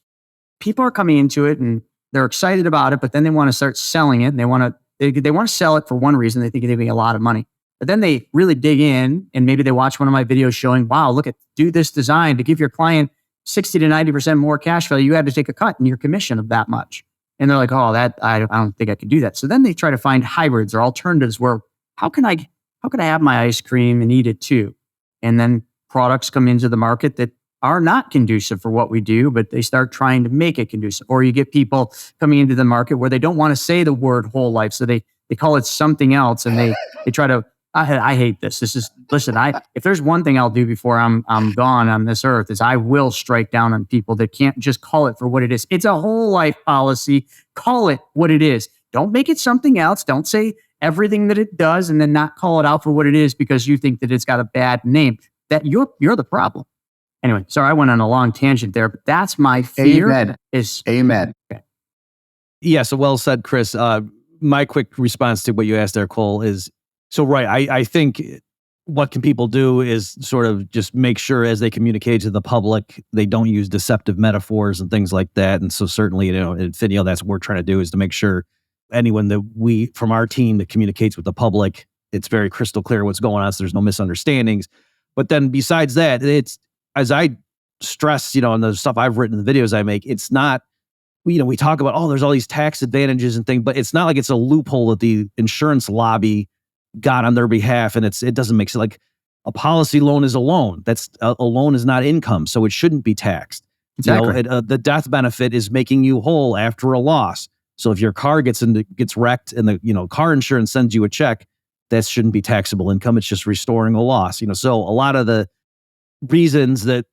people are coming into it and they're excited about it, but then they want to start selling it. And they want to sell it for one reason. They think they're making a lot of money. But then they really dig in, and maybe they watch one of my videos showing, wow, do this design to give your client 60 to 90% more cash value. You had to take a cut in your commission of that much. And they're like, oh, I don't think I can do that. So then they try to find hybrids or alternatives where, how can I have my ice cream and eat it too? And then products come into the market that are not conducive for what we do, but they start trying to make it conducive. Or you get people coming into the market where they don't want to say the word whole life. So they call it something else, and they try to, I hate this. Listen, if there's one thing I'll do before I'm gone on this earth, is I will strike down on people that can't just call it for what it is. It's a whole life policy. Call it what it is. Don't make it something else. Don't say everything that it does and then not call it out for what it is because you think that it's got a bad name. That you're the problem. Anyway, sorry, I went on a long tangent there, but that's my fear. Amen. Amen. Okay. Yeah, so well said, Chris. My quick response to what you asked there, Cole, is, so right, I think what can people do is sort of just make sure as they communicate to the public, they don't use deceptive metaphors and things like that. And so certainly, in Infineo, that's what we're trying to do, is to make sure anyone that from our team that communicates with the public, it's very crystal clear what's going on, so there's no misunderstandings. But then besides that, it's, as I stress, in the stuff I've written, the videos I make, it's not, we talk about, there's all these tax advantages and things, but it's not like it's a loophole that the insurance lobby got on their behalf. And it doesn't make sense. Like, a policy loan is a loan. That's a loan is not income, so it shouldn't be taxed. Exactly. The death benefit is making you whole after a loss. So if your car gets wrecked and the car insurance sends you a check, that shouldn't be taxable income. It's just restoring a loss. So a lot of the reasons that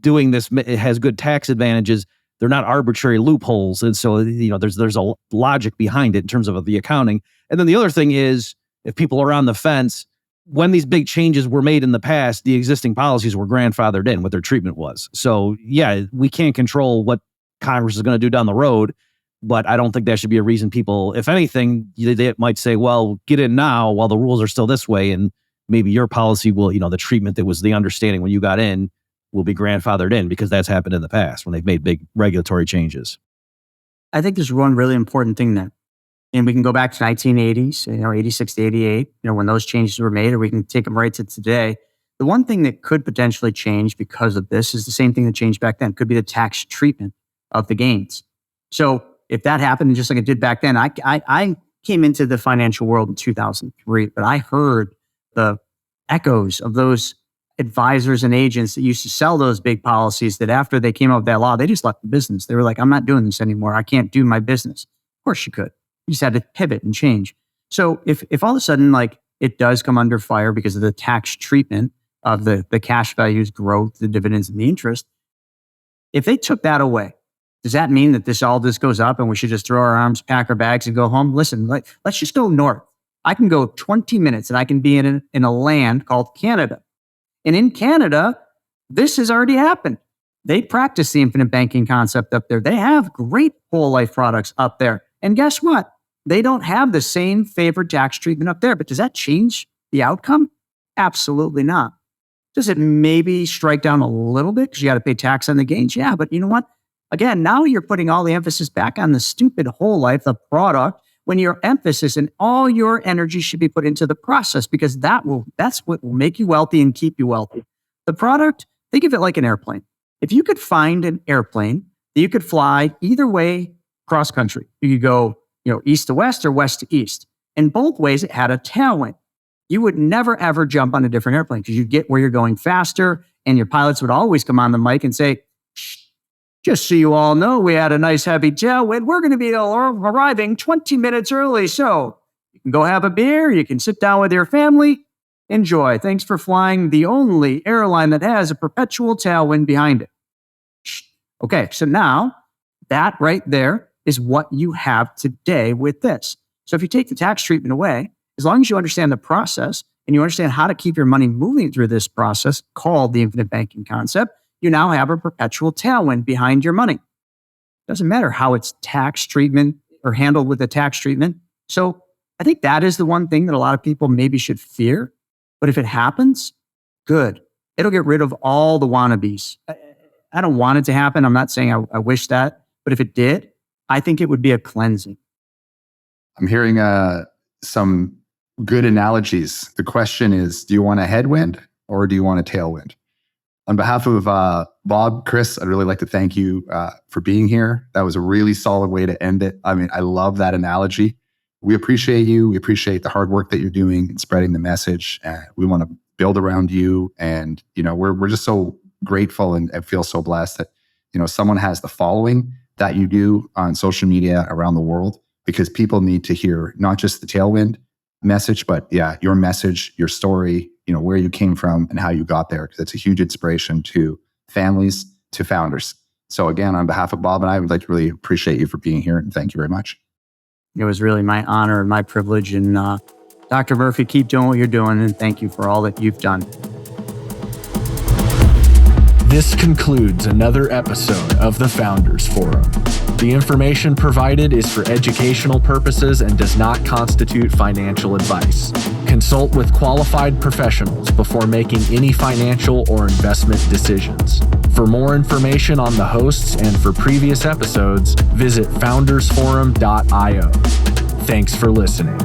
doing this has good tax advantages, they're not arbitrary loopholes. And so, there's a logic behind it in terms of the accounting. And then the other thing is, if people are on the fence, when these big changes were made in the past, the existing policies were grandfathered in, what their treatment was. So yeah, we can't control what Congress is going to do down the road, but I don't think that should be a reason people, if anything, they might say, well, get in now while the rules are still this way. And maybe your policy will, the treatment that was the understanding when you got in will be grandfathered in, because that's happened in the past when they've made big regulatory changes. I think there's one really important thing there. And we can go back to 1980s, 86 to 88, when those changes were made, or we can take them right to today. The one thing that could potentially change because of this is the same thing that changed back then. Could be the tax treatment of the gains. So if that happened, just like it did back then, I came into the financial world in 2003, but I heard the echoes of those advisors and agents that used to sell those big policies, that after they came up with that law, they just left the business. They were like, I'm not doing this anymore. I can't do my business. Of course you could. You just had to pivot and change. So if all of a sudden, like, it does come under fire because of the tax treatment of the cash values growth, the dividends and the interest, if they took that away, does that mean that this goes up and we should just throw our arms, pack our bags and go home? Listen, let's just go north. I can go 20 minutes and I can be in a land called Canada. And in Canada, this has already happened. They practice the infinite banking concept up there. They have great whole life products up there. And guess what? They don't have the same favored tax treatment up there. But does that change the outcome? Absolutely not. Does it maybe strike down a little bit because you got to pay tax on the gains? Yeah, but you know what? Again, now you're putting all the emphasis back on the stupid whole life, the product, when your emphasis and all your energy should be put into the process, because that's what will make you wealthy and keep you wealthy. The product, think of it like an airplane. If you could find an airplane that you could fly either way cross country, you could go, east to west or west to east. In both ways, it had a tailwind. You would never, ever jump on a different airplane because you'd get where you're going faster. And your pilots would always come on the mic and say, just so you all know, we had a nice heavy tailwind. We're going to be arriving 20 minutes early. So you can go have a beer. You can sit down with your family. Enjoy. Thanks for flying the only airline that has a perpetual tailwind behind it. Okay, so now that right there is what you have today with this. So if you take the tax treatment away, as long as you understand the process and you understand how to keep your money moving through this process called the infinite banking concept, you now have a perpetual tailwind behind your money. Doesn't matter how it's tax treatment or handled with the tax treatment. So I think that is the one thing that a lot of people maybe should fear. But if it happens, good. It'll get rid of all the wannabes. I don't want it to happen. I'm not saying I wish that. But if it did, I think it would be a cleansing. I'm hearing some good analogies. The question is, do you want a headwind or do you want a tailwind? On behalf of Bob, Chris, I'd really like to thank you for being here. That was a really solid way to end it. I mean, I love that analogy. We appreciate you. We appreciate the hard work that you're doing and spreading the message. We want to build around you. And, we're just so grateful and feel so blessed that, someone has the following that you do on social media around the world, because people need to hear not just the tailwind message, but your message, your story, where you came from and how you got there, because it's a huge inspiration to families, to founders. So again, on behalf of Bob and I would like to really appreciate you for being here and thank you very much. It was really my honor and my privilege. And Dr. Murphy, keep doing what you're doing and thank you for all that you've done. This concludes another episode of the Founders Forum. The information provided is for educational purposes and does not constitute financial advice. Consult with qualified professionals before making any financial or investment decisions. For more information on the hosts and for previous episodes, visit foundersforum.io. Thanks for listening.